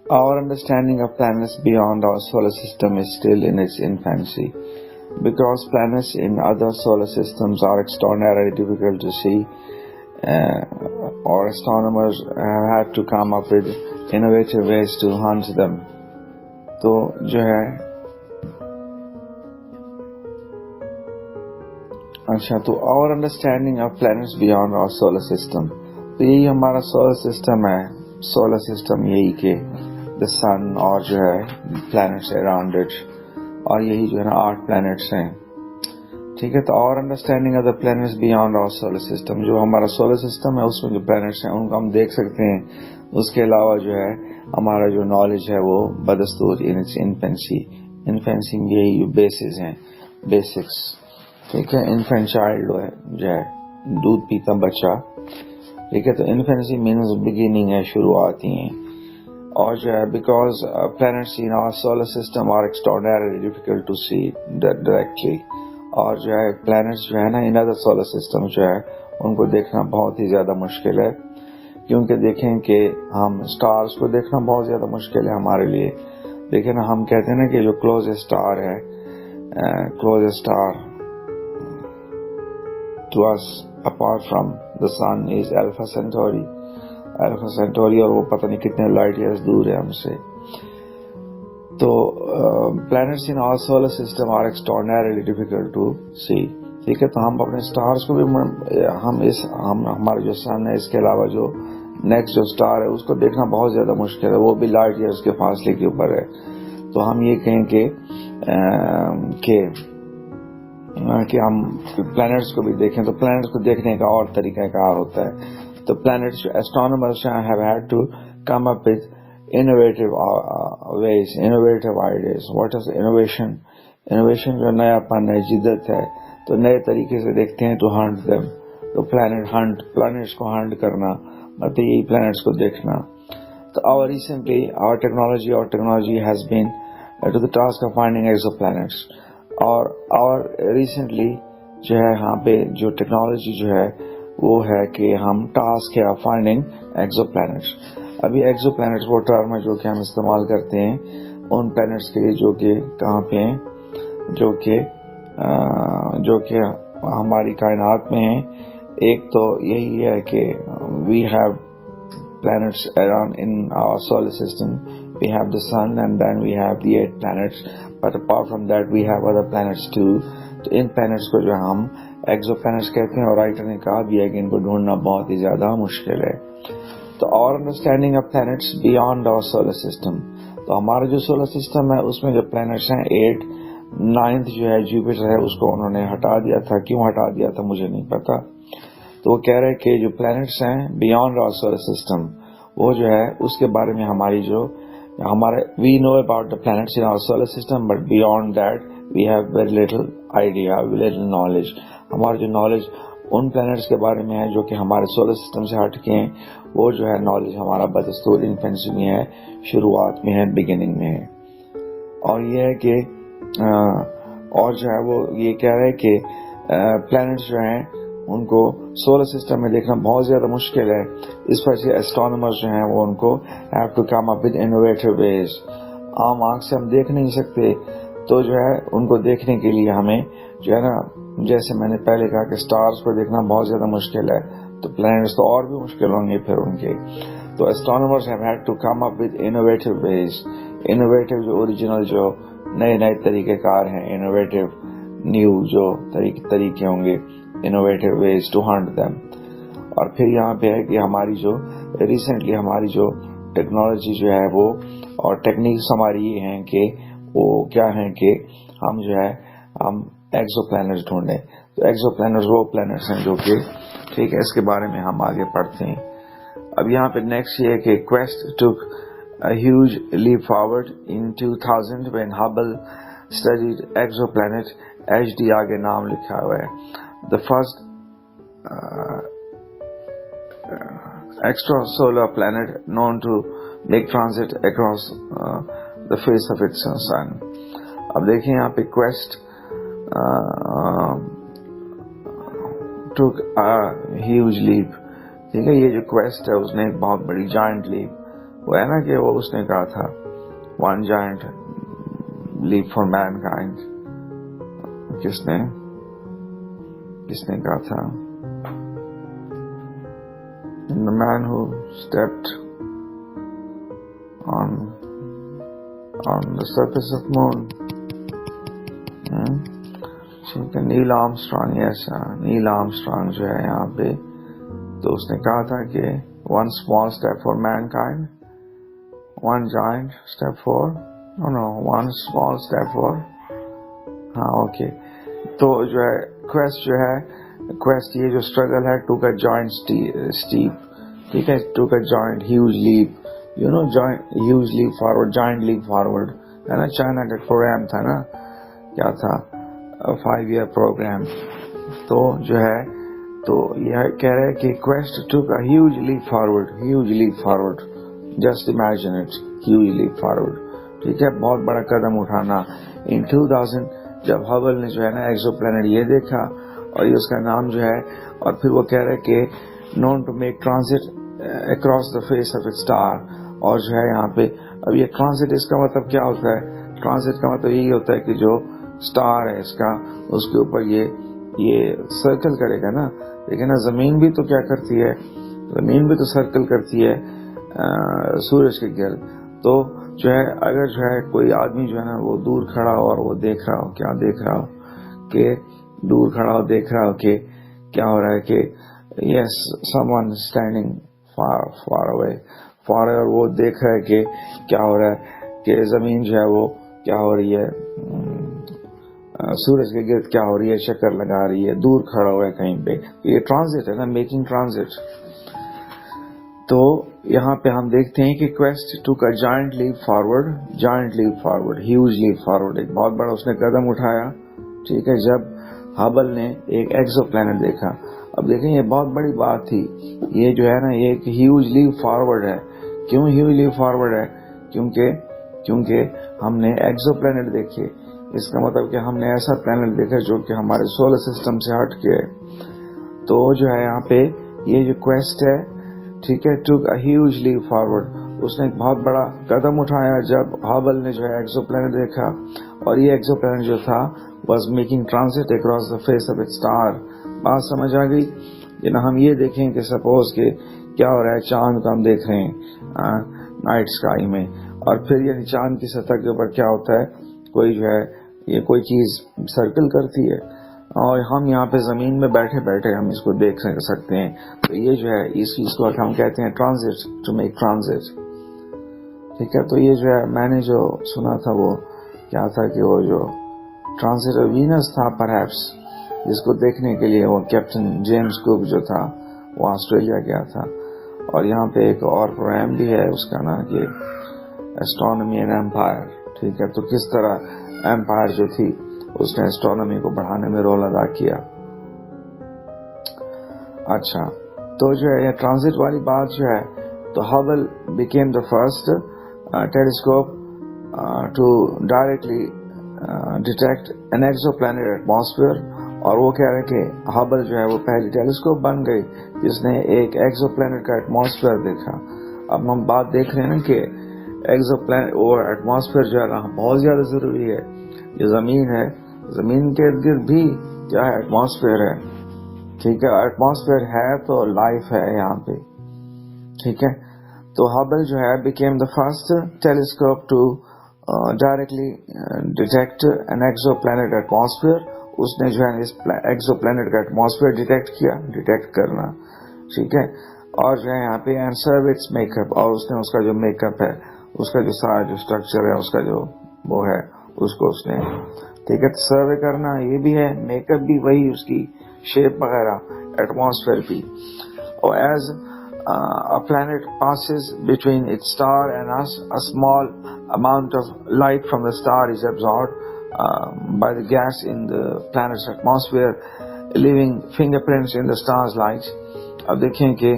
Our understanding of planets beyond our solar system is still in its infancy. Because planets in other solar systems are extraordinarily difficult to see, or astronomers have had to come up with innovative ways to hunt them. تو جو ہے اچھا تو our understanding of planets beyond our solar system، تو یہی ہمارا solar system ہے. Solar system یہی کہ the sun اور جو ہے planets around it، اور یہی جو ہے نا 8 planets ہیں. ٹھیک ہے، تو our understanding of the planets beyond our solar system، جو ہمارا سولر سسٹم ہے اس میں جو planets ہیں ان کو ہم دیکھ سکتے ہیں. اس کے علاوہ جو ہے ہمارا جو نالج ہے وہ بدستور in its infancy. انفینسی یہی بیسز ہیں، بیسکس. ٹھیک ہے، انفینٹ چائلڈ جو ہے دودھ پیتا بچہ. ٹھیک ہے، تو انفینسی مینز بگننگ ہے، شروعاتی ہیں. اور جو ہے because planets in our solar system are extraordinarily difficult to see directly. اور جو ہے پلانٹس جو ہے نا ان ادر سولر سسٹم جو ہے ان کو دیکھنا بہت ہی زیادہ مشکل ہے. کیونکہ دیکھیں کہ ہم سٹارز کو دیکھنا بہت زیادہ مشکل ہے ہمارے لیے. دیکھیں نا، ہم کہتے ہیں نا کہ جو کلوزسٹ اسٹار ہے، closest star to us apart from the sun is Alpha Centauri. Alpha Centauri، اور وہ پتہ نہیں کتنے لائٹ ایئرز دور ہے ہم سے. تو planets in our solar system are extraordinarily difficult to see. ٹھیک ہے، تو ہم اپنے سٹارز کو بھی ہمارے جو سن ہے اس کے علاوہ جو نیکسٹ جو سٹار ہے اس کو دیکھنا بہت زیادہ مشکل ہے. وہ بھی لائٹ ایئرز کے فاصلے کے اوپر ہے. تو ہم یہ کہیں کہ ہم پلانٹس کو بھی دیکھیں، تو پلانٹس کو دیکھنے کا اور طریقہ کار ہوتا ہے. تو plants astronomers have had to come up with innovative ways, innovative ideas. What is innovation? Innovation جو نیا پن ہے، جدت ہے، تو نئے طریقے سے دیکھتے ہیں to hunt them. تو پلانٹس کو ہنٹ کرنا مطلب یہی پلانٹس کو دیکھنا. تو our technology has been to the task of finding exoplanets. اور ریسنٹلی جو ہے یہاں پہ جو ٹیکنالوجی جو ہے وہ ہے کہ ہم ٹاسک ہے فائنڈنگ ایکزو پلانٹس. ابھی ایکزو پلانٹس وہ ٹرم ہے جو کہ ہم استعمال کرتے ہیں ان پلانٹس کے لیے جو کہ کہاں پہ ہیں، جو کہ ہماری کائنات میں ہیں. ایک تو یہی ہے کہ we have planets around in our solar system. We have the sun and then we have the 8 planets, but apart from that we have other planets too. تو ان planets کو جو ہم ایکزو پلانٹس کہتے ہیں، اور رائٹر نے کہا بھی ہے کہ ان کو ڈھونڈنا بہت ہی زیادہ مشکل ہے. تو our understanding of planets beyond our solar system، تو ہمارا جو سولر سسٹم ہے اس میں جو planets ہیں 8، 9th جو ہے جوپیٹر ہے اس کو انہوں نے ہٹا دیا تھا. کیوں ہٹا دیا تھا مجھے نہیں پتا. تو وہ کہہ رہے کہ جو پلانٹس ہیں بیانڈ آور سولر سسٹم وہ جو ہے اس کے بارے میں ہمارے we know about the planets in our solar system, but beyond that we have very little idea, very little knowledge. ہمارا جو نالج ان پلانٹس کے بارے میں ہے جو کہ ہمارے سولر سسٹم سے ہٹ کے ہیں، وہ جو ہے نالج ہمارا بدستور انفینسی میں ہے، شروعات میں ہے، بگننگ میں ہے. اور یہ ہے کہ اور جو ہے وہ یہ کہہ رہے کہ پلانٹس جو ہیں ان کو سولر سسٹم میں دیکھنا بہت زیادہ مشکل ہے. اس وجہ سے اسٹرانومرز جو ہیں وہ ان کو have to come up with innovative ways. عام آنکھ سے ہم دیکھ نہیں سکتے، تو جو ہے ان کو دیکھنے کے لیے ہمیں جو ہے نا، جیسے میں نے پہلے کہا کہ سٹارز کو دیکھنا بہت زیادہ مشکل ہے، تو پلانٹس تو اور بھی مشکل ہوں گے پھر ان کے. تو astronomers have had to come up with innovative ways. Innovative جو اوریجنل جو نئے طریقے کار ہیں، انوویٹو نیو جو طریقے ہوں گے، innovative ways to hunt them. اور پھر یہاں پہ ہے کہ ہماری جو ریسنٹلی ہماری جو ٹیکنالوجی جو ہے وہ اور ٹیکنیکس ہماری یہ ہیں کہ وہ کیا ہیں کہ ہم جو ہے ہم ایکزو پلانٹس ڈھونڈیں. تو ایکزو پلانٹس وہ پلانٹس ہیں جو کہ ٹھیک ہے، اس کے بارے میں ہم آگے پڑھتے ہیں. اب یہاں پہ نیکسٹ یہ ہے کہ quest took a huge leap forward in 2000 when Hubble studied exoplanet HD آگے نام لکھا ہوا ہے. The first extrasolar planet known to make transit across the face of its sun. اب دیکھیں یہاں پہ quest took a huge leap. ٹھیک ہے، یہ جو quest ہے اس نے ایک بہت بڑی جائنٹ لیپ وہ ہے نا کہ وہ اس نے کہا تھا one giant leap for mankind. کس نے کہا تھا؟ The man who stepped on the surface of moon. ٹھیک ہے, نیل آرمسٹرانگ. ایسا نیل آرمسٹرانگ جو ہے یہاں پہ, تو اس نے کہا تھا کہ one small step for mankind, one giant step for one small step for okay. تو جو ہے quest یہ جو اسٹرگل ہے ٹو کا جوائنٹ اسٹیپ, ٹھیک ہے, ٹو کا جوائنٹ ہیوج لیپ, ہیوج لیپ فارورڈ, جوائنٹ لیپ فارورڈ ہے نا. چائنا کا پروگرام تھا نا, کیا تھا, 5 year پروگرام. تو جو ہے تو یہ کہہ رہے کہ quest took a huge leap forward, just imagine it, huge leap forward. ٹھیک ہے, بہت بڑا قدم اٹھانا. in 2000 جب ہبل نے جو ہے نا ایکزو پلانٹ یہ دیکھا, اور یہ اس کا نام جو ہے, اور پھر وہ کہہ رہے کہ known to make transit across the face of its star. اور جو ہے یہاں پہ اب یہ ٹرانزٹ, اس کا مطلب کیا ہوتا ہے؟ ٹرانزٹ کا مطلب یہی ہوتا ہے کہ جو سٹار ہے اس کا, اس کے اوپر یہ سرکل کرے گا نا. لیکن زمین بھی تو کیا کرتی ہے, زمین بھی تو سرکل کرتی ہے سورج کے گرد. تو جو ہے اگر جو ہے کوئی آدمی جو ہے نا وہ دور کھڑا ہو اور وہ دیکھ رہا ہو, کیا دیکھ رہا ہو کہ دور کھڑا ہو دیکھ رہا ہو کہ کیا ہو رہا ہے کہ yes someone standing far away, اور وہ دیکھ رہا ہے کہ کیا ہو رہا ہے کہ زمین جو ہے وہ کیا ہو رہی ہے, سورج کے گرد کیا ہو رہی ہے, چکر لگا رہی ہے, دور کھڑا ہوا ہے کہیں پہ. یہ ٹرانزٹ ہے نا, میکنگ ٹرانزٹ. تو یہاں پہ ہم دیکھتے ہیں کہ quest took a giant leap forward, huge leap forward, ایک بہت بڑا اس نے قدم اٹھایا. ٹھیک ہے, جب ہبل نے ایک ایکزو پلانٹ دیکھا. اب دیکھیں یہ بہت بڑی بات تھی, یہ جو ہے نا یہ ایک ہیوج لیپ فارورڈ ہے. کیوں ہیوج لیپ فارورڈ ہے؟ کیونکہ ہم نے ایکزو پلانٹ دیکھے. اس کا مطلب کہ ہم نے ایسا پلانٹ دیکھا جو کہ ہمارے سولر سسٹم سے ہٹ کے. تو جو ہے یہاں پہ یہ جو quest ہے, ٹھیک ہے, took a huge leap forward, اس نے ایک بہت بڑا قدم اٹھایا جب ہبل نے جو ہے ایکزو پلانٹ دیکھا. اور یہ ایکزو پلانٹ جو تھا was making transit across the face of its star. بات سمجھ آ گئی؟ جنا ہم یہ دیکھیں کہ سپوز کہ کیا ہو رہا ہے, چاند کو ہم دیکھ رہے ہیں نائٹ اسکائی میں, اور پھر یعنی چاند کی سطح کے اوپر کیا ہوتا ہے, کوئی جو ہے یہ کوئی چیز سرکل کرتی ہے, اور ہم یہاں پہ زمین میں بیٹھے بیٹھے ہم اس کو دیکھ سکتے ہیں. تو یہ جو ہے اس چیز کو ہم کہتے ہیں ٹرانزٹ, ٹو میک ٹرانزٹ. ٹھیک ہے, تو یہ جو ہے میں نے جو سنا تھا وہ کیا تھا کہ وہ جو ٹرانزٹ وینس تھا پرہیپس, جس کو دیکھنے کے لیے وہ کیپٹن جیمز کوک جو تھا وہ آسٹریلیا گیا تھا. اور یہاں پہ ایک اور پروگرام بھی ہے اس کا نام کہ ایسٹرونومی اینڈ ایمپائر. ٹھیک ہے, تو کس طرح ایمپائر جو تھی اس نے ایسٹرونومی کو بڑھانے میں رول ادا کیا. اچھا, تو جو ہے یہ ٹرانزٹ والی بات جو ہے, تو Hubble became the first telescope to directly detect an exoplanet atmosphere. اور وہ کہہ رہے کہ ہبل جو ہے وہ پہلی ٹیلیسکوپ بن گئی جس نے ایک ایکزو پلانٹ کا ایٹماسفیئر دیکھا. اب ہم بات دیکھ رہے ہیں نا کہ ایکزو پلانٹ اور ایٹماسفیئر جو ہے بہت زیادہ ضروری ہے. جو زمین ہے, زمین کے ارد گرد بھی کیا ہے, ایٹماسفیئر ہے. ٹھیک ہے, ایٹماسفیئر ہے تو لائف ہے یہاں پہ. ٹھیک ہے, تو ہبل جو ہے became the first telescope to directly detect an exoplanet atmosphere. اس نے جو ہے اس ایکزو پلانٹ کا ایٹماسفیئر ڈیٹیکٹ کرنا. ٹھیک ہے, اور جو ہے یہاں پہ آنسر اٹس میک اپ, اور اس نے اس کا جو میک اپ ہے, اس کا جو سارا جو اسٹرکچر ہے, اس کا جو وہ ہے, اس کو اس نے ٹھیک ہے سروے کرنا. یہ بھی ہے, میک اپ بھی وہی, اس کی شیپ وغیرہ, ایٹماسفیئر بھی. اور as a planet passes between its star and us, a small amount of light from the star is absorbed by the gas in the planet's atmosphere, leaving fingerprints in the star's light. اب دیکھیں کہ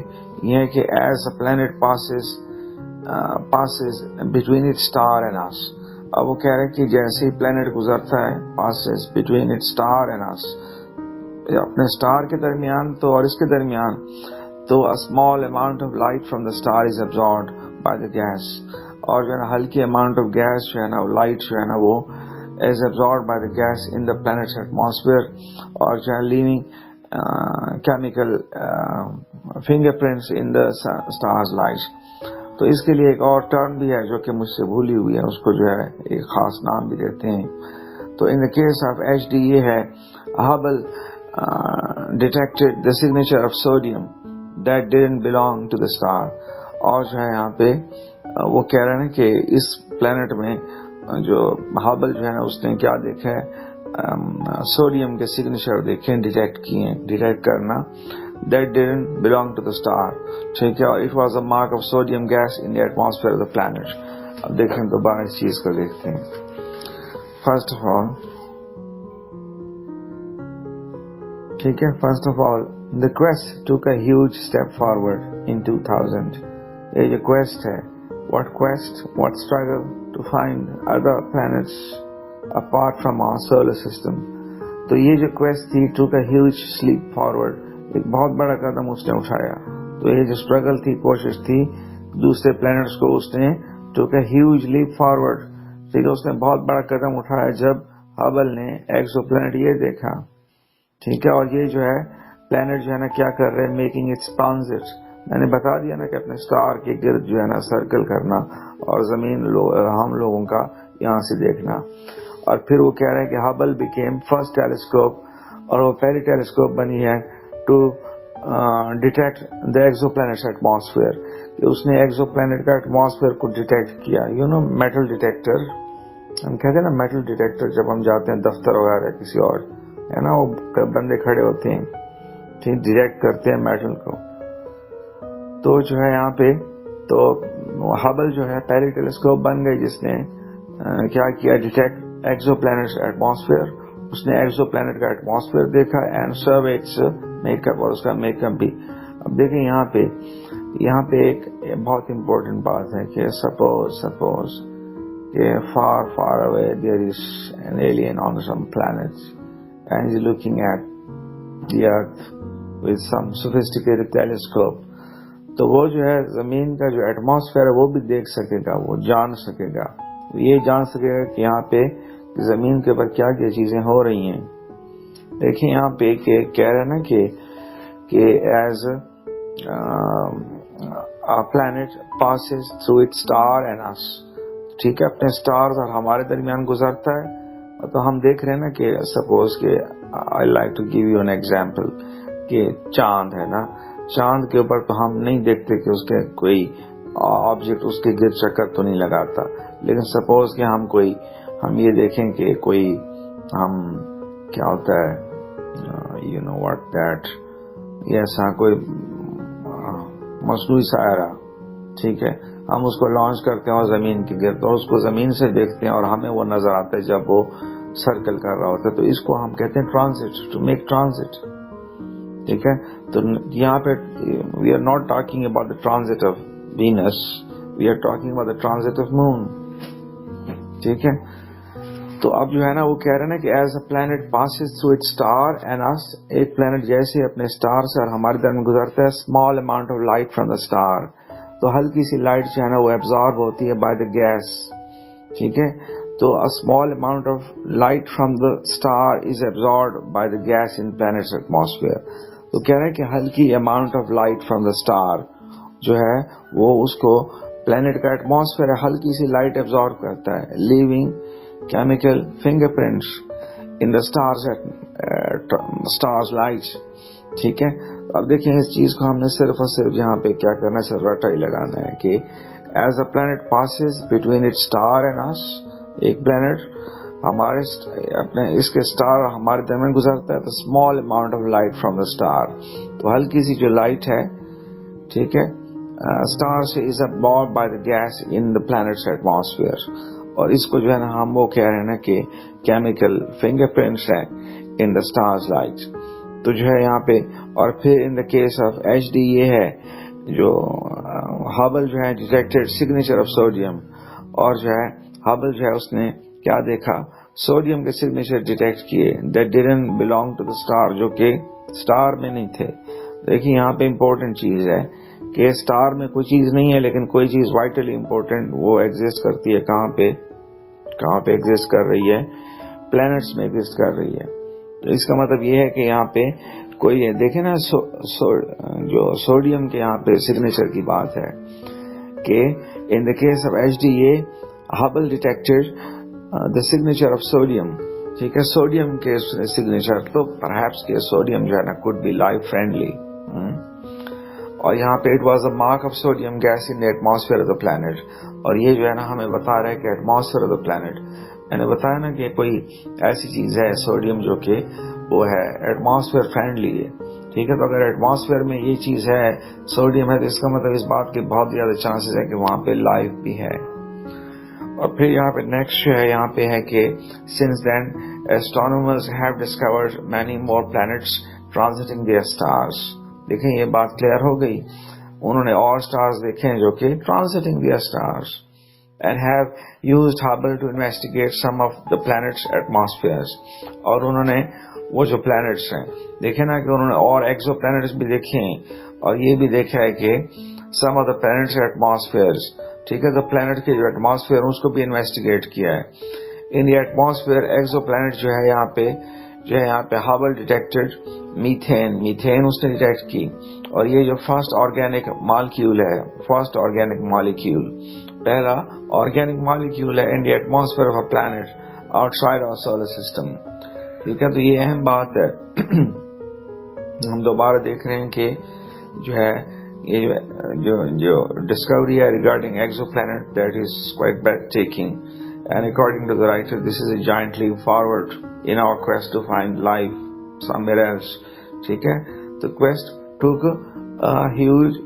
یہ کہ as a planet passes between its star and us. اب وہ کہہ رہے کہ جیسے پلانٹ گزرتا ہے, passes between its star and us, اپنے سٹار کے درمیان تو اور اس کے درمیان, تو a small amount of light from the star is absorbed by the gas, اور جو ہے نا ہلکی amount of gas جو ہے نا light جو ہے نا وہ is absorbed by the gas in the planet's atmosphere, اور جو ہے leaving chemical fingerprints in the star's light. تو اس کے لیے ایک اور ٹرم بھی ہے جو کہ مجھ سے بھولی ہوئی ہے، اس کو جو ہے ایک خاص نام بھی دیتے ہیں. تو in the case of HD یہ ہے Hubble detected the signature of sodium that didn't belong to the star. اور جو ہے یہاں پہ وہ کہہ رہے ہیں کہ اس پلانٹ میں جو ہابل جو ہے نا اس نے کیا دیکھا ہے، سوڈیم کے سگنیچر دیکھے، ڈیٹیکٹ کرنا، that didn't belong to the star. ٹھیک ہے، اور it was a mark of sodium gas in the atmosphere of the planet. اب دیکھیں دوبارہ اس چیز کو دیکھتے ہیں. First of all, ٹھیک ہے، first of all, the quest took a huge step forward in 2000. یہ جو quest ہے، what quest, what struggle to find other planets apart from our solar system. تو یہ جو quest تھی took a huge leap forward. ایک بہت بڑا قدم اس نے اٹھایا. تو یہ جو اسٹرگل تھی، کوشش تھی دوسرے پلانٹس کو، اس نے took a huge leap forward. ٹھیک ہے، اس نے بہت بڑا قدم اٹھایا جب ہبل نے ایکسو پلانٹ یہ دیکھا. ٹھیک ہے، اور یہ جو ہے پلانٹ جو ہے نا کیا کر رہے ہیں، میکنگ اٹس ٹرانزٹ. میں نے بتا دیا نا کہ اپنے اسٹار کے گرد جو ہے نا سرکل کرنا اور زمین ہم لوگوں کا یہاں سے دیکھنا. اور پھر وہ کہہ رہے ہیں کہ ہبل بیکیم فرسٹ ٹیلیسکوپ، اور وہ پہلی ٹیلیسکوپ بنی ہے to detect the exoplanets atmosphere. کہ اس نے ایکزو پلانٹ کا ایٹماسفیئر کو ڈیٹیکٹ کیا. یو نو میٹل ڈیٹیکٹر، ہم کہتے ہیں نا میٹل ڈیٹیکٹر، جب ہم جاتے ہیں دفتر وغیرہ کسی اور ہے نا، وہ بندے کھڑے ہوتے ہیں، ٹھیک، ڈیٹیکٹ کرتے ہیں میٹل کو. تو جو ہے یہاں پہ تو ہبل جو ہے پہلی ٹیلیسکوپ بن گئی جس نے کیا کیا، ڈیٹیکٹ ایکزو پلانٹس ایٹماسفیئر. اس نے ایکزو پلانٹ کا ایٹماسفیئر دیکھا and survey its make up, اور اس کا میک اپ بھی. اب دیکھیں یہاں پہ ایک بہت امپورٹنٹ بات ہے کہ سپوز کہ far away there is an alien on some planet and is looking at the earth with some sophisticated telescope. تو وہ جو ہے زمین کا جو ایٹماسفیئر ہے وہ بھی دیکھ سکے گا، وہ جان سکے گا، یہ جان سکے گا کہ یہاں پہ زمین کے اوپر کیا کیا چیزیں ہو رہی ہیں. دیکھیں یہاں پہ کہ کہہ رہے ہیں نا کہ as planet passes through it star and us. ٹھیک ہے، اپنے اسٹارز اور ہمارے درمیان گزرتا ہے. تو ہم دیکھ رہے ہیں نا کہ سپوز کہ I like to give you an example کہ چاند ہے نا، چاند کے اوپر تو ہم نہیں دیکھتے کہ اس کے کوئی آبجیکٹ اس کے گرد چکر تو نہیں لگاتا. لیکن سپوز کہ ہم یہ دیکھیں کہ کوئی ہم کیا ہوتا ہے، یو نو واٹ دیٹ، ایسا کوئی مصنوعی سیارہ، ٹھیک ہے، ہم اس کو لانچ کرتے ہیں اور زمین کے گرد، اور اس کو زمین سے دیکھتے ہیں اور ہمیں وہ نظر آتا ہے جب وہ سرکل کر رہا ہوتا ہے. تو اس کو ہم کہتے ہیں ٹرانزٹ، ٹو میک ٹرانزٹ. ٹھیک ہے، تو یہاں پہ we are not talking about the transit of Venus, we are talking about the transit of moon. ٹھیک ہے، تو اب جو ہے نا وہ کہہ رہے ہیں نا کہ as a planet passes through it star and us. ایک پلانٹ جیسے اپنے اسٹار سے اور ہمارے درمیان گزرتا ہے، small amount of light from the star. تو ہلکی سی لائٹ جو ہے نا وہ ایبزارب ہوتی ہے بائی دا گیس. ٹھیک ہے، تو a small amount of light from the star is absorbed by the gas in planet's atmosphere. تو کہہ رہے ہیں کہ ہلکی amount of light from the star جو ہے وہ اس کو پلانٹ کا ایٹماسفیئر ہلکی سی لائٹ ایبزارب کرتا ہے، leaving chemical fingerprints in the star's light. ٹھیک ہے، اب دیکھیں اس چیز کو ہم نے صرف اور صرف یہاں پہ کیا کرنا ہے، صرف رٹا ہی لگانا ہے کہ as a planet passes between its star and us. ایک پلانٹ ہمارے اپنے اس کے اسٹار ہمارے درمیان گزرتا ہے، تو small amount of light from the star. تو ہلکی سی جو لائٹ ہے، ٹھیک ہے، اسٹار سے از absorbed by the gas in the planet's atmosphere. اور اس کو جو ہے نا ہم وہ کہہ رہے ہیں نا کہ کیمیکل فنگر پرنٹس ہے in the star's light. تو جو ہے یہاں پہ، اور پھر in the case of H D یہ ہے جو ہبل جو ہے ڈیٹیکٹڈ سگنیچر آف سوڈیم. اور جو ہے ہبل جو ہے اس نے کیا دیکھا، سوڈیم کے سگنیچر ڈیٹیکٹ کیے that didn't belong to the star, جو کہ اسٹار میں نہیں تھے. دیکھیے یہاں پہ امپورٹنٹ چیز ہے کہ اسٹار میں کوئی چیز نہیں ہے لیکن کوئی چیز وائٹلی امپورٹنٹ وہ ایگزسٹ کرتی ہے. کہاں پہ ایگزسٹ کر رہی ہے؟ پلینٹس میں ایگزسٹ کر رہی ہے. تو اس کا مطلب یہ ہے کہ یہاں پہ کوئی دیکھیں نا جو سوڈیم کے یہاں پہ سگنیچر کی بات ہے کہ in the case of HDA Hubble detected the signature of sodium. ٹھیک ہے, سوڈیم کے سگنیچر, تو پرہیپس کے سوڈیم جو ہے نا could be life friendly. اور یہاں پہ it was a mark of sodium gas in atmosphere of the planet. اور یہ جو ہے نا ہمیں بتا رہا ہے کہ ایٹماسفیئر آف دا پلانٹ, میں نے بتایا نا کہ کوئی ایسی چیز ہے سوڈیم جو کہ وہ ہے ایٹماسفیئر فرینڈلی ہے. ٹھیک ہے, تو اگر ایٹماسفیئر میں یہ چیز ہے سوڈیم ہے تو اس کا مطلب اس بات کے بہت زیادہ چانسز ہے کہ وہاں پہ لائف بھی ہے. اور پھر یہاں پہ نیکسٹ جو ہے یہاں پہ ہے کہ since then astronomers have discovered many more planets transiting their stars. دیکھیں یہ بات کلیئر ہو گئی, انہوں نے اور سٹارز دیکھے ہیں جو کہ transiting their stars and have used Hubble to investigate some of the planets' atmospheres. اور انہوں نے وہ جو پلانٹس ہیں دیکھے نا کہ انہوں نے اور ایکزو پلانٹس بھی دیکھے ہیں اور یہ بھی دیکھا ہے کہ some of the planets' atmospheres, ٹھیک ہے, تو پلانٹ کے جو ایٹماسفیئر اس کو بھی انویسٹیگیٹ کیا ہے. In the atmosphere exo plant جو ہے یہاں پہ ہبل ڈیٹیکٹڈ میتھین اس نے ڈیٹیکٹ کی. اور یہ جو فرسٹ آرگینک مالیکیول ہے, پہلا آرگینک مالیکیول ہے in the atmosphere of a planet outside our solar system. ٹھیک ہے, تو یہ اہم بات ہے. ہم دوبارہ دیکھ رہے ہیں کہ جو ہے یہ جو ڈسکوری ہے regarding exoplanet that is quite breathtaking, and according to the writer this is a giant leap forward in our quest to find life somewhere else. ٹھیک ہے, تو کویسٹ ٹوک ہیوج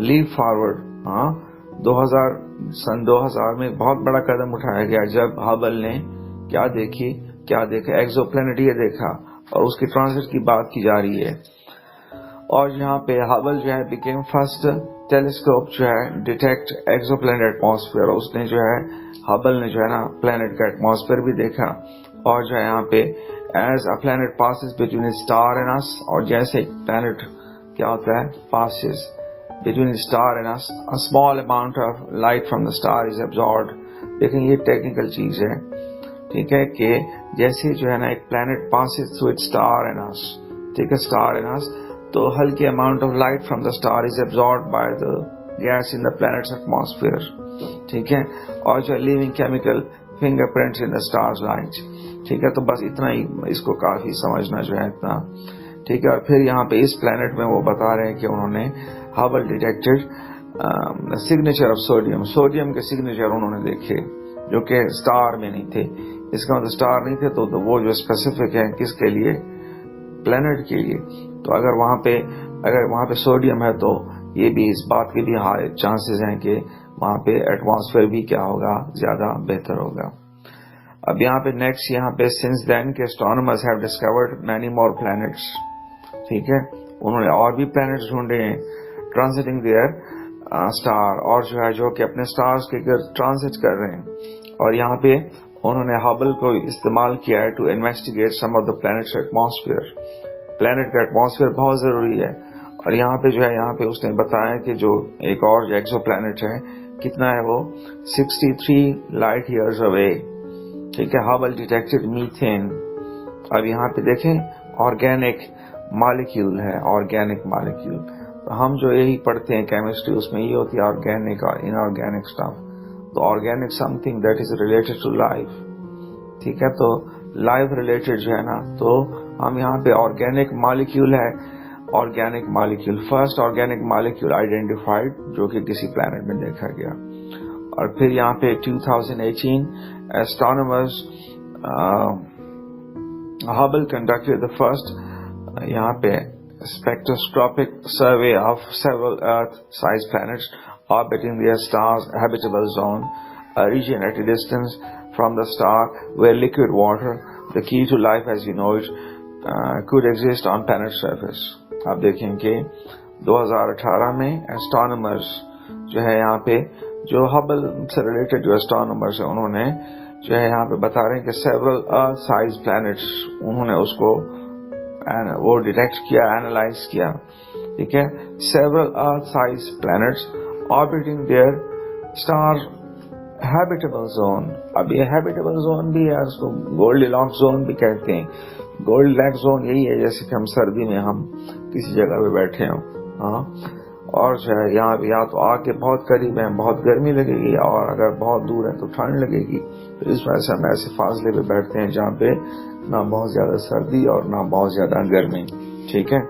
لیپ فارورڈ. سن 2000 میں بہت بڑا قدم اٹھایا گیا جب ہبل نے کیا دیکھا ایکزو پلانٹ یہ دیکھا اور اس کے ٹرانزٹ کی بات کی جا رہی ہے. اور یہاں پہ ہبل جو ہے بیکیم فرسٹ ٹیلیسکوپ جو ہے ڈیٹیکٹ ایکزو پلانٹ ایٹماسفیئر. اس نے جو ہے ہبل نے جو ہے نا پلانٹ کا ایٹماسفیئر بھی دیکھا. اور جو ہے یہاں پہ as a planet passes between star and us, اور جیسے پلانٹ کیا ہوتا ہے passes between star and us, a small amount of light from the star is absorbed. لیکن یہ ٹیکنیکل چیز ہے, ٹھیک ہے, کہ جیسے جو ہے نا ایک planet passes through it star and us, ٹھیک ہے, اسٹار اینڈ اس, تو ہلکی amount of light from the star is absorbed by the gas in the plants atmosphere. ٹھیک ہے, اور جو leaving chemical fingerprints in the star's light. ٹھیک ہے, تو بس اتنا ہی, اس کو کافی سمجھنا جو ہے اتنا. ٹھیک ہے, اور پھر یہاں پہ اس پلانٹ میں وہ بتا رہے ہیں کہ انہوں نے Hubble detected signature of sodium کے سگنیچر انہوں نے دیکھے جو کہ اسٹار میں نہیں تھے. اس کا مطلب اسٹار نہیں تھے تو وہ جو اسپیسیفک ہیں کس کے لیے, پلانٹ کے لیے. تو اگر وہاں پہ سوڈیم ہے تو یہ بھی اس بات کے بھی ہائی چانسز ہیں کہ وہاں پہ ایٹماسفیئر بھی کیا ہوگا, زیادہ بہتر ہوگا. اب یہاں پہ نیکسٹ یہاں پہ since then کہ astronomers have discovered many more planets. ٹھیک ہے, انہوں نے اور بھی پلانٹس ڈھونڈے ہیں ٹرانزٹنگ دیئر اسٹار, اور جو کہ اپنے اسٹارز کے گرد ٹرانزٹ کر رہے ہیں. اور یہاں پہ انہوں نے ہبل کو استعمال کیا ہے to investigate some of the plants atmosphere. Planet کا ایٹماسفیئر بہت ضروری ہے. اور یہاں پہ یہاں پہ اس نے بتایا کہ جو ایک اور جو ایکزو پلانٹ ہے کتنا ہے وہ 63 لائٹ ایئرز اوے. ٹھیک ہے, ہبل ڈیٹیکٹڈ میتھین. اب یہاں پہ دیکھیں آرگینک مالیکیول ہے, آرگینک مالیکیول. ہم جو یہی پڑھتے ہیں کیمسٹری اس میں یہ ہوتی ہے آرگینک اور انآرگینک اسٹف. تو organic something that is related to life. ٹھیک ہے, تو لائف ریلیٹڈ جو ہے نا, تو ہم یہاں پہ آرگینک مالیکیول ہے, organic molecule, first organic molecule identified جو کہ کسی پلانٹ میں دیکھا گیا. اور پھر یہاں پہ 2018 astronomers Hubble conducted the first یہاں پہ spectroscopic survey of several Earth-sized planets orbiting their star's habitable zone, a region at a distance from the star where liquid water, the key to life as we know it, could exist on planet surface. آپ دیکھیں کہ 2018 میں astronomers جو ہے یہاں پہ جو Hubble سے ریلیٹڈ جو astronomers ہیں انہوں نے جو ہے یہاں پہ بتا رہے ہیں کہ several Earth-sized planets انہوں نے اس کو وہ ڈیٹیکٹ کیا, اینالائز کیا, ٹھیک ہے. several earth sized planets orbiting their star habitable zone. اب یہ habitable zone بھی ہے, اس کو گولڈی لاک زون بھی کہتے ہیں. گولڈی لاک زون یہی ہے جیسے کہ ہم سردی میں ہم کسی جگہ پہ بیٹھے ہوں, ہاں, اور جو ہے یہاں پہ یا تو آ کے بہت قریب ہیں بہت گرمی لگے گی, اور اگر بہت دور ہے تو ٹھنڈ لگے گی. تو اس وجہ سے ہم ایسے فاصلے پہ بیٹھتے ہیں جہاں پہ نہ بہت زیادہ سردی اور نہ بہت زیادہ گرمی, ٹھیک ہے.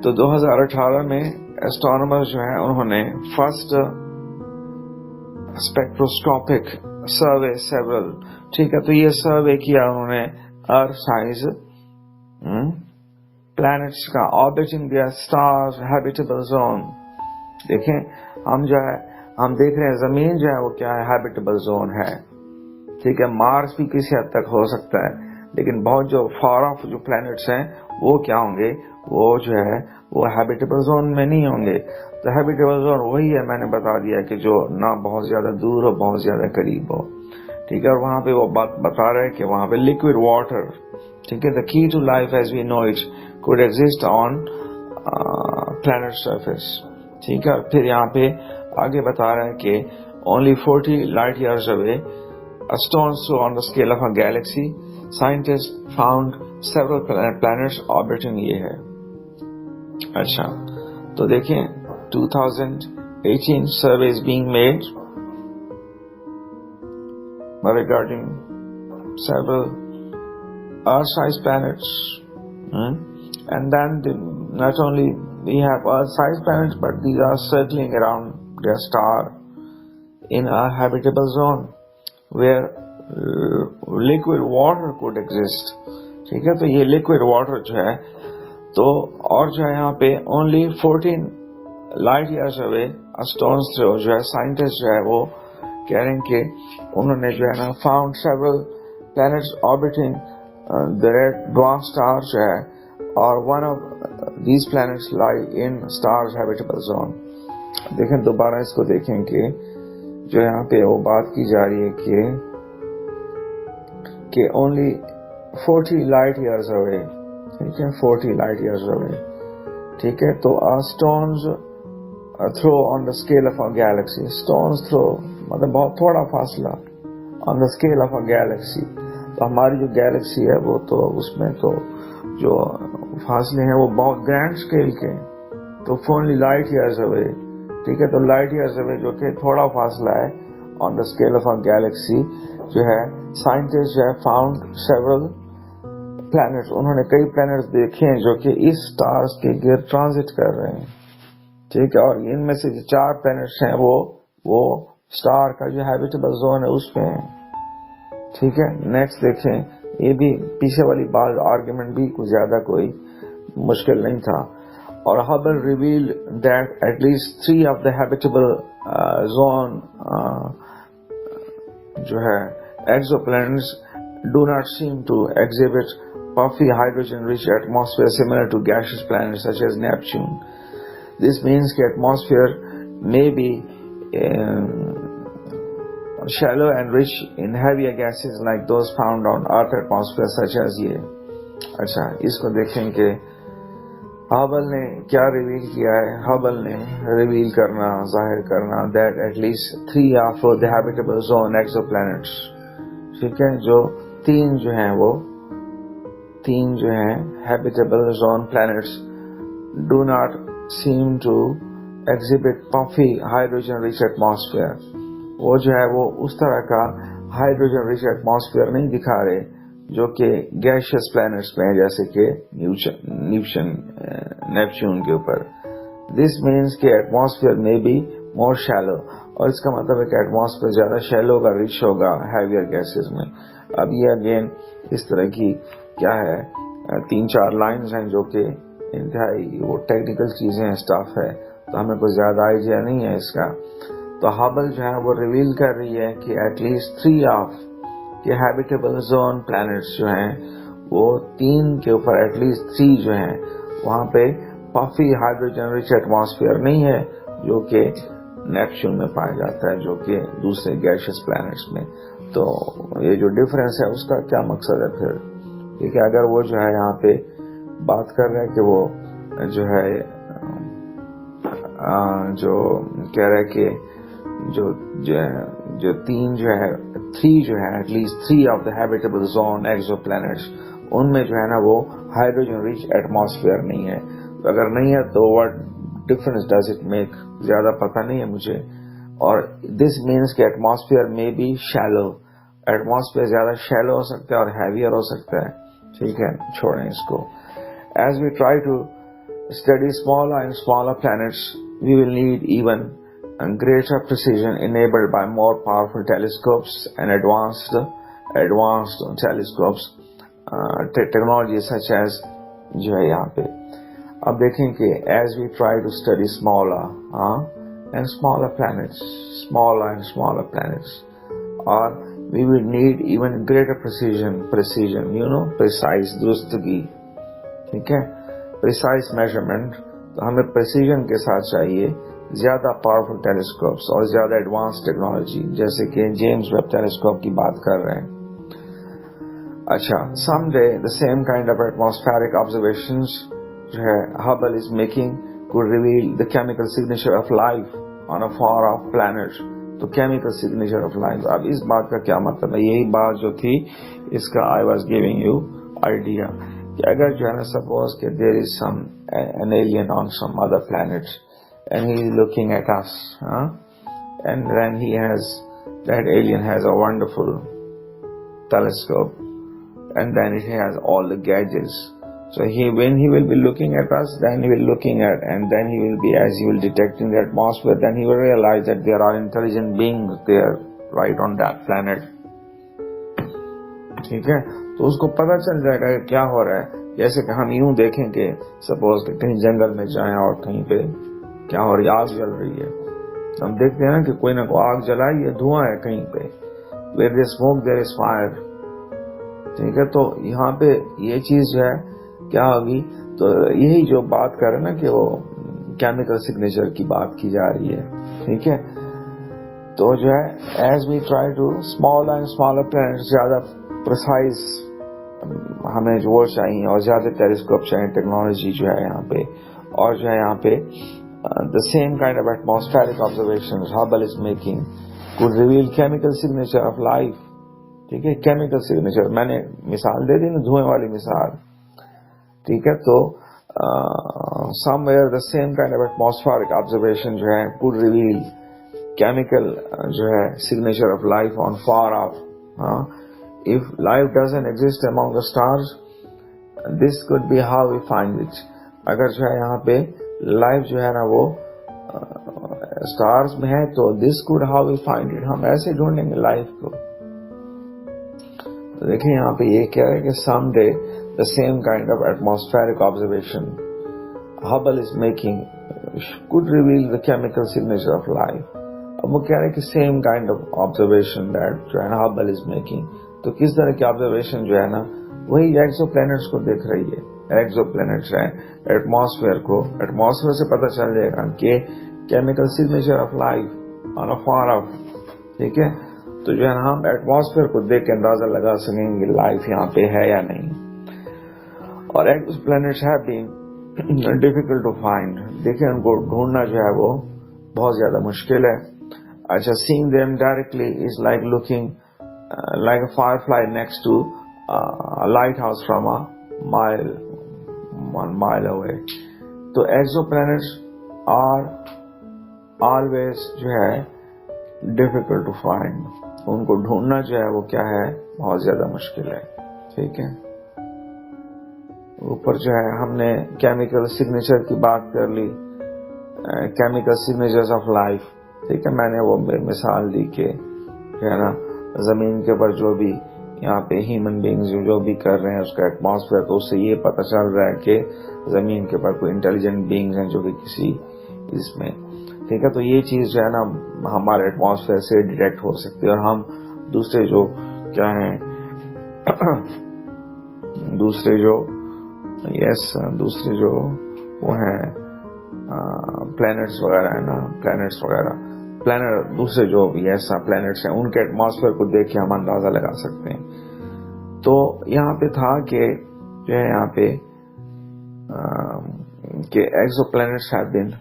تو 2018 میں ایسٹرونومر جو ہیں انہوں نے فرسٹ اسپیکٹروسکوپک سروے سیورل, ٹھیک ہے. تو یہ سروے کیا انہوں نے ارتھ سائز پلانٹس کا, orbiting their stars habitable zone. دیکھیں ہم جو ہے ہم دیکھ رہے ہیں زمین جو ہے وہ کیا ہے, ہیبیٹیبل زون ہے, ٹھیک ہے. مارس بھی کسی حد تک ہو سکتا ہے, لیکن بہت جو فار آف جو پلانٹس ہیں وہ کیا ہوں گے, وہ جو ہے وہ ہیبیٹیبل زون میں نہیں ہوں گے. تو ہیبیٹیبل زون وہی ہے, میں نے بتا دیا کہ جو نہ بہت زیادہ دور ہو بہت زیادہ قریب ہو, ٹھیک ہے. اور وہاں پہ وہ بات بتا رہے کہ وہاں پہ لیکوڈ واٹر, ٹھیک ہے. The key to life as we know it could exist on planet surface, ٹھیک ہے. پھر یہاں پہ آگے بتا رہے ہیں کہ only 40 light years away, a stone's throw on the scale of a galaxy, scientists found several planets orbiting. یہ ہے. اچھا, تو دیکھیں 2018 surveys being made regarding several Earth-sized planets. And then not only we have Earth-sized planets, but these are circling around their star in a habitable zone where liquid water could exist. ٹھیک ہے. تو یہ liquid water جو ہے تو اور جو ہے یہاں پہ only 14 light years away a stone's throw جو ہے scientists جو ہے وہ کہہ رہے ہیں کہ انہوں نے جو ہے نا found several planets orbiting the red dwarf star جو ہے, اور one of these planets lie in star's habitable zone. دیکھیں دوبارہ اس کو دیکھیں کہ جو یہاں پہ وہ بات کی جا رہی ہے کہ only 40 light years away, ٹھیک ہے, 40 light years away, ٹھیک ہے. تو stone's throw on the scale of a galaxy, stone's throw مطلب بہت تھوڑا فاصلہ, on the scale of a galaxy. تو ہماری جو گیلیکسی ہے وہ تو اس میں تو جو فاصلے ہیں وہ بہت گرینڈ اسکیل کے, تو only light years away, ٹھیک ہے. تو light years away جو کہ تھوڑا فاصلہ ہے on the scale of a galaxy جو ہے, scientists جو ہے found several planets, انہوں نے کئی planets دیکھے ہیں جو کہ اس stars کے گرد ٹرانزٹ کر رہے ہیں, ٹھیک ہے. اور ان میں سے جو 4 planets ہیں وہ star کا جو habitable zone ہے اس میں ہیں, ٹھیک ہے. نیکسٹ دیکھیں, یہ بھی پیچھے والی بات آرگیومنٹ بھی کچھ زیادہ کوئی مشکل نہیں تھا. اور Hubble revealed that at least 3 of the habitable zone جو ہے exoplanets do not seem to exhibit puffy hydrogen-rich atmosphere similar to gaseous planets such as Neptune. This means that atmosphere may be shallow and rich in heavier gases like those found on Earth atmosphere such as یہ. اچھا, اس کو دیکھیں کہ Hubble نے کیا reveal کیا ہے. Hubble نے ریویل کرنا, ظاہر کرنا that at least 3 of the habitable zone exoplanets, ٹھیک ہے, جو 3 جو ہیں وہ 3 جو ہیں habitable zone planets do not seem to exhibit puffy hydrogen rich atmosphere. وہ جو ہے وہ اس طرح کا ہائیڈروجن رچ ایٹماسفیئر نہیں دکھا رہے جو کہ گیشیس پلانٹس میں ہیں, جیسے کہ نیپچون کے اوپر. دس مینس کہ ایٹماسفیئر میں بی مور شیلو, اور اس کا مطلب ہے کہ ایٹماسفیئر زیادہ شیلو ہوگا, رچ ہوگا ہیویئر گیسز میں. اب یہ اگین اس طرح کی کیا ہے 3-4 لائنز ہیں جو کہ انتہائی وہ ٹیکنیکل چیزیں ہیں, اسٹاف ہے, تو ہمیں کوئی زیادہ آئیڈیا نہیں ہے اس کا. تو ہبل جو ہے وہ ریویل کر رہی ہے کہ ایٹ لیسٹ 3 آف کے ہیبیٹیبل زون پلانٹس جو ہیں وہ 3 کے اوپر ایٹ لیسٹ 3 جو ہیں وہاں پہ پفی ہائیڈروجن رچ ایٹماسفیئر نہیں ہے جو کہ نیپچون میں پایا جاتا ہے, جو کہ دوسرے گیشیس پلانٹس میں. تو یہ جو ڈفرینس ہے اس کا کیا مقصد ہے پھر, کیونکہ اگر وہ جو ہے یہاں پہ بات کر رہے ہیں کہ وہ جو ہے جو کہہ رہے کہ جو تین جو ہے 3 جو ہے at least 3 of the habitable zone exoplanets ان میں جو ہے نا وہ ہائیڈروجن ریچ ایٹماسفیئر نہیں ہے. اگر نہیں ہے تو what difference does it make, زیادہ پتہ نہیں ہے مجھے. اور دس مینس کہ ایٹماسفیئر میں بھی شیلو, ایٹماسفیئر زیادہ شیلو ہو سکتا ہے اور ہیویئر ہو سکتا ہے. ٹھیک ہے, چھوڑیں اس کو. As we try to study smaller and smaller planets, we will need even greater precision enabled by more powerful telescopes and advanced telescopes, technologies such as جو ہے یہاں پہ اب دیکھیں کہ as we try to study smaller and smaller planets, or we will need even greater precision, precise درستگی. ٹھیک ہے, precise measurement. تو ہمیں precision کے ساتھ چاہیے زیادہ پاورفل ٹیلیسکوپس اور زیادہ ایڈوانس ٹیکنالوجی, جیسے کہ جیمز ویب ٹیلیسکوپ کی بات کر رہے ہیں. اچھا, some day the same kind of atmospheric observations جو ہے Hubble is making could reveal the chemical signature of life on a far off planet. تو chemical signature of life, اب اس بات کا کیا مطلب ہے؟ یہی بات جو تھی اس کا I was giving you idea کہ اگر جو ہے نا سپوز کہ there is an alien on some other planet and he is looking at us, and then that alien has a wonderful telescope and then it has all the gadgets. So when he will be looking at us, then he will looking at, and then he will be, as he will detecting the atmosphere, then he will realize that there are intelligent beings there right on that planet. ٹھیک ہے, تو اس کو پتہ چل جائے گا کہ کیا ہو رہا ہے. جیسے کہ ہم یوں دیکھیں کہ سپوز کہ کہیں جنگل میں جائیں اور کہیں پہ کیا ہو رہی ہے, آگ جل رہی ہے, ہم دیکھتے ہیں نا کہ کوئی نہ کوئی آگ جلائی ہے, دھواں ہے کہیں پہ, where there is smoke there is fire. ٹھیک ہے, تو یہاں پہ یہ چیز جو ہے کیا ہوگی, تو یہی جو بات کر رہے ہیں نا کہ وہ کیمیکل سگنیچر کی بات کی جا رہی ہے. ٹھیک ہے, تو جو ہے as we try to small and smaller planet, زیادہ پرسائز ہمیں جو وہ چاہیے اور زیادہ ٹیلیسکوپ چاہیے, ٹیکنالوجی جو ہے یہاں پہ. اور جو ہے یہاں پہ the same kind of atmospheric observations Hubble is making could reveal chemical signature of life. ٹھیک ہے, کیمیکل سگنیچر میں نے مثال دے دی نا, دھوئیں والی مثال. ٹھیک ہے, تو somewhere the same kind of atmospheric observation جو ہے could reveal chemical جو ہے signature of life on far off. If life doesn't exist among the stars, this could be how we find it. اگر جو ہے یہاں پہ لائف جو ہے نا وہ stars میں ہے تو this could how we find it, ہم ایسے ڈھونڈیں گے لائف کو. تو دیکھیں یہاں پہ یہ کہہ رہے کہ some day the same kind of atmospheric observation Hubble is making could reveal the chemical signature of life. اب وہ کہہ رہے کہ same kind of observation that جو ہے نا Hubble is making, تو کس طرح کی observation جو ہے نا وہی ایکزو پلانٹس کو دیکھ رہی ہے. ایکزو پلانٹس ہے ایٹماسفیئر کو, ایٹماسفیئر سے پتہ چل جائے گا کہ chemical signature of life on a for of. ٹھیک ہے, تو جو ہے نا ہم ایٹماسفیئر کو دیکھ کے اندازہ لگا سکیں گے لائف یہاں پہ ہے یا نہیں. اور exoplanets have been difficult to find, دیکھیں ان کو ڈھونڈنا جو ہے وہ بہت زیادہ مشکل ہے. اچھا, seeing them directly is like looking like a firefly next to a lighthouse from a one mile away. تو exoplanets are always جو ہے difficult to find, ان کو ڈھونڈنا جو ہے وہ کیا ہے بہت زیادہ مشکل ہے. ٹھیک ہے, اوپر جو ہے ہم نے کیمیکل سگنیچر کی بات کر لی, کیمیکل سگنیچرز آف لائف. ٹھیک ہے, میں نے وہ مثال دی کہ جو ہے نا زمین کے اوپر جو بھی یہاں پہ ہیومن بینگز جو بھی کر رہے ہیں اس کا ایٹماسفیئر, تو اس سے یہ پتہ چل رہا ہے کہ زمین کے اوپر کوئی انٹیلیجنٹ بینگز ہیں جو کہ کسی اس میں. ٹھیک ہے, تو یہ چیز جو ہے نا ہمارے ایٹماسفیئر سے ڈیٹیکٹ ہو سکتی ہے. اور ہم دوسرے جو کیا ہیں دوسرے جو وہ ہیں پلانٹس وغیرہ ہے نا, دوسرے جو ایسا پلانٹس ہیں ان کے ایٹماسفیئر کو دیکھ کے ہم اندازہ لگا سکتے ہیں. تو یہاں پہ تھا کہ جو ہے یہاں پہ کہ exoplanets have been,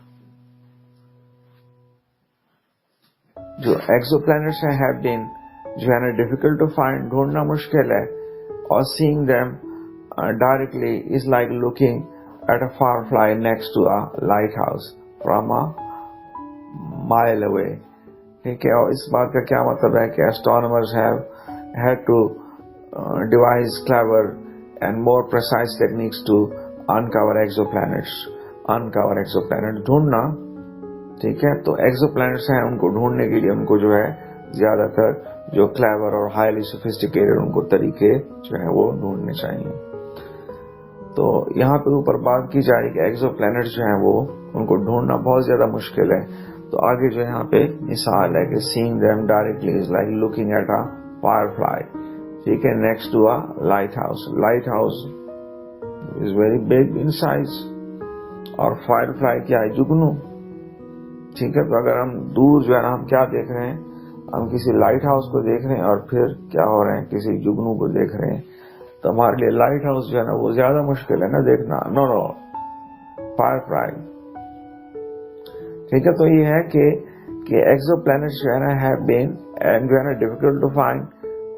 جو exoplanets ہیں have been جو ہے نا difficult to find, ڈھونڈنا مشکل ہے, اور seeing them directly is like looking at a firefly next to a lighthouse from a mile away. ٹھیک ہے, اور اس بات کا کیا مطلب ہے کہ astronomers have had to devise clever and more precise techniques to uncover exoplanets. ڈھونڈنا, ٹھیک ہے, تو exoplanets ہیں, ان کو ڈھونڈنے کے لیے ان کو جو ہے زیادہ تر جو clever اور highly sophisticated ان کو طریقے جو ہیں وہ ڈھونڈنے چاہیے. تو یہاں پہ اوپر بات کی جا رہی کہ exoplanets جو ہیں وہ ان کو ڈھونڈنا بہت زیادہ مشکل ہے. تو آگے جو یہاں پہ مثال ہے کہ seeing them directly is like looking at a firefly, ٹھیک ہے, next to a lighthouse. Lighthouse is very big in size, اور firefly کیا ہے, جگنو. ٹھیک ہے, تو اگر ہم دور جو ہے نا ہم کیا دیکھ رہے ہیں, ہم کسی لائٹ ہاؤس کو دیکھ رہے ہیں اور پھر کیا ہو رہے ہیں, کسی جگنو کو دیکھ رہے ہیں, تو ہمارے لیے لائٹ ہاؤس جو ہے نا وہ زیادہ مشکل ہے نا دیکھنا. نو firefly. ٹھیک ہے, تو یہ ہے کہ exoplanets جو ہے نا have been and جو ہے نا difficult to find,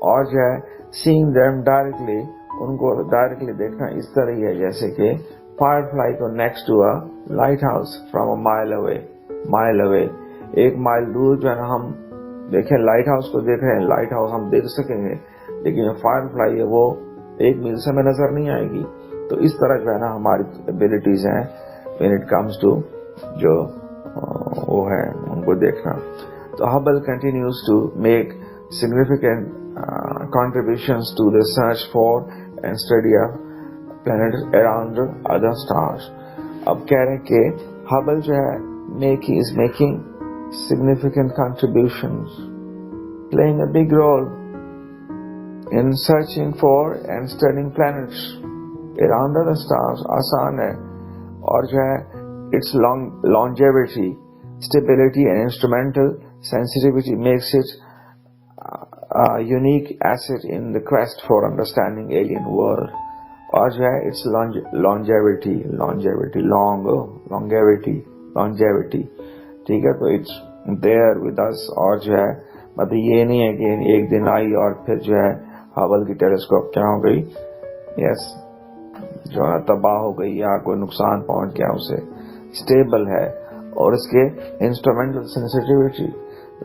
اور جو ہے seeing them directly, ان کو ڈائریکٹلی دیکھنا اس طرح ہی ہے جیسے کہ firefly کو next to a lighthouse from a mile away. ایک مائل دور جو ہے نا ہم دیکھیں لائٹ ہاؤس کو دیکھ رہے ہیں, لائٹ ہاؤس ہم دیکھ سکیں گے, لیکن firefly ہے وہ ایک میل سے ہمیں نظر نہیں آئے گی. تو اس طرح جو ہے نا ہماری ابیلٹیز ہیں when it comes to جو وہ ہے ان کو دیکھنا. تو Hubble continues to make significant contributions to the search for and study of planets around other stars. اب کہہ رہے ہیں کہ Hubble جو ہے is making significant contributions, playing a big role in searching for and studying planets around other stars. آسان ہے, اور جو ہے its longevity, stability and instrumental sensitivity makes it a unique asset in the quest for understanding alien world. اور جو ہے its longevity, ٹھیک ہے, تو it's there with us. اور جو ہے مطلب یہ نہیں ہے کہ ایک دن آئی اور پھر جو ہے ہبل کی ٹیلیسکوپ کیا ہو گئی, جو ہے تباہ ہو گئی یا کوئی نقصان پہنچ گیا اسے. اسٹیبل ہے, اور اس کے انسٹرومنٹل سینسٹیوٹی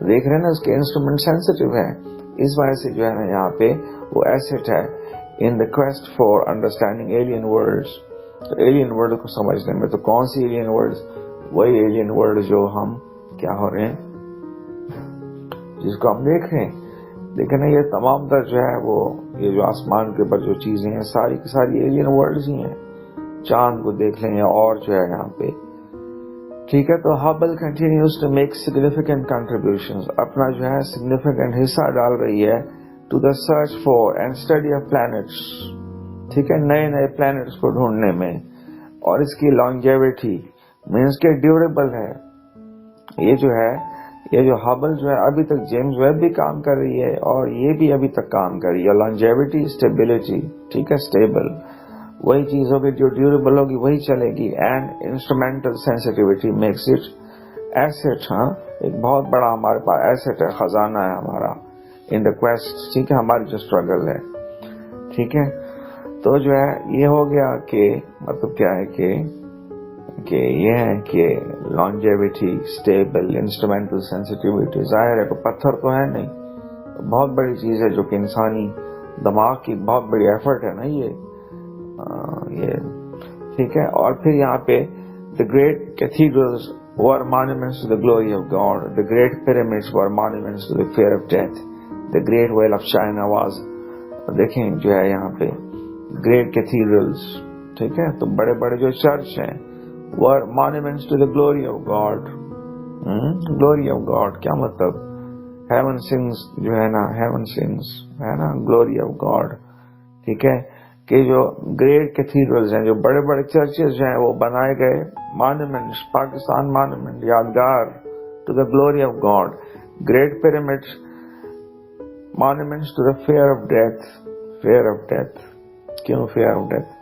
دیکھ رہے ہیں نا, اس کے انسٹرومنٹ سینسٹیو ہے, اس وجہ سے جو ہے نا یہاں پہ وہ ایسٹ ہے in the quest for understanding alien worlds. تو alien world کو سمجھنے میں, تو کون سی alien worlds, وہی alien world جو ہم کیا ہو رہے ہیں, جس کو ہم دیکھ رہے ہیں. لیکن یہ تمام تر جو ہے وہ یہ جو آسمان کے اوپر جو چیزیں ہیں ساری کی ساری alien worlds ہی ہیں. چاند کو دیکھ لیں یا اور جو ہے یہاں پہ, ٹھیک ہے. تو Hubble continues to make significant contributions, اپنا جو ہے significant حصہ ڈال رہی ہے to the search for and study of planets, ٹھیک ہے, نئے planets کو ڈھونڈنے میں. اور اس کی longevity means کہ durable ہے. یہ جو Hubble جو ہے ابھی تک جیمز ویب بھی کام کر رہی ہے, اور یہ بھی ابھی تک کام کر رہی ہے. longevity, stability, ٹھیک ہے, stable وہی چیز ہوگی جو ڈیوریبل ہوگی وہی چلے گی. And instrumental sensitivity makes it east. ہاں, ایک بہت بڑا ہمارے پاس ایسٹ ہے, خزانہ ہے ہمارا ان دا کویسٹ, ٹھیک ہے, ہماری جو اسٹرگل ہے, ٹھیک ہے. تو جو ہے یہ ہو گیا کہ مطلب کیا ہے کہ یہ ہے کہ longevity, stable, instrumental sensitivity. ظاہر ہے کہ پتھر تو ہے نہیں, بہت بڑی چیز ہے جو کہ انسانی دماغ کی بہت بڑی ایفرٹ ہے نا یہ, ٹھیک ہے. اور پھر یہاں پہ the great cathedrals were monuments to the glory of God. The great pyramids were monuments to the fear of death. The great whale of China was, دیکھیں جو ہے یہاں پہ great cathedrals, ٹھیک ہے, تو بڑے بڑے جو چرچ ہیں were monuments to the glory of God. glory of God کیا مطلب, heaven sings جو ہے نا, heaven sings ہے نا, glory of God, ٹھیک ہے. کہ جو گریٹ کیتھیڈرلز ہیں, جو بڑے بڑے چرچز جو ہیں وہ بنائے گئے مانومنٹس, پاکستان مانومنٹ, یادگار to the glory of God. Great pyramids monuments to the fear of death. Fear of death, کیوں فیئر آف ڈیتھ,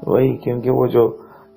وہی کیونکہ وہ جو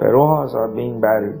pharaohs are being buried,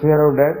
fear of death,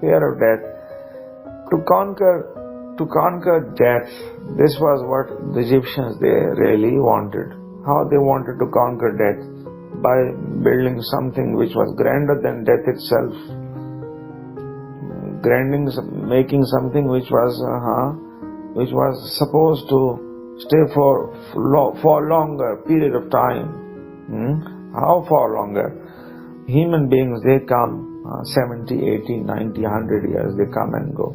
fear of death, to conquer death, this was what the Egyptians they really wanted. How they wanted to conquer death? By building something which was grander than death itself, making something which was supposed to stay for longer period of time. How far longer? Human beings, they come 70, 80, 90, 100 years, they come and go.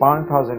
5000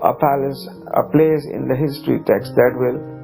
a place in the history text that will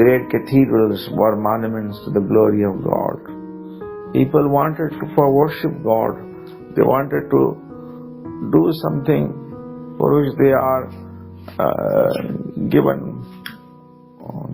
great cathedrals were monuments to the glory of God. People wanted to worship God. They wanted to do something for which they are given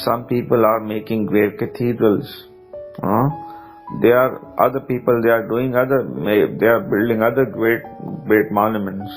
Some people are making great cathedrals. There are other people, they are building other great monuments.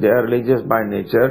they are religious by nature,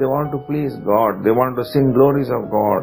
they want to please God, they want to sing glories of God,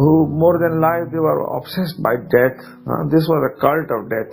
who more than life they were obsessed by death. This was a cult of death,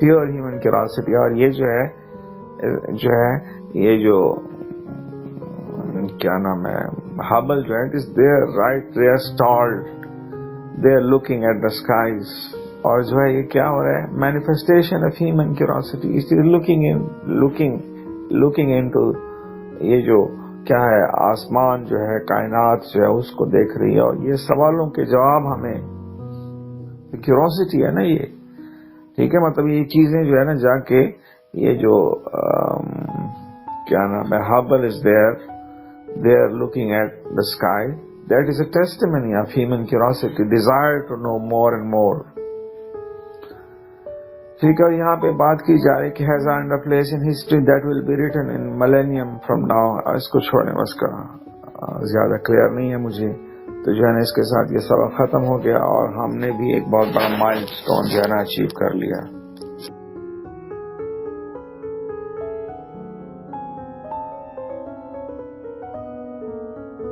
pure human curiosity. اور یہ جو ہے یہ جو کیا نام ہے Hubble جو ہے it is there right they are stalled they are looking at the skies. اور جو ہے یہ کیا ہو رہا ہے manifestation of human curiosity it is looking into یہ جو کیا ہے آسمان جو ہے کائنات جو ہے اس کو دیکھ رہی ہے. اور یہ سوالوں کے جواب ہمیں کیوریوسٹی ہے نا یہ ٹھیک ہے. مطلب یہ چیزیں جو ہے نا جا کے یہ جو کیا نام ہے Hubble is there they are looking at the sky. That is a testimony of human curiosity, desire to know more and more. ٹھیک ہے. یہاں پہ بات کی جا رہی کہ has earned a place in history that will be written in millennium from now. اس کو چھوڑیں بس کا زیادہ کلیئر نہیں ہے مجھے. تو جو ہے نا اس کے ساتھ یہ سبق ختم ہو گیا اور ہم نے بھی ایک بہت بڑا مائل سٹون جو ہے نا اچیو کر لیا.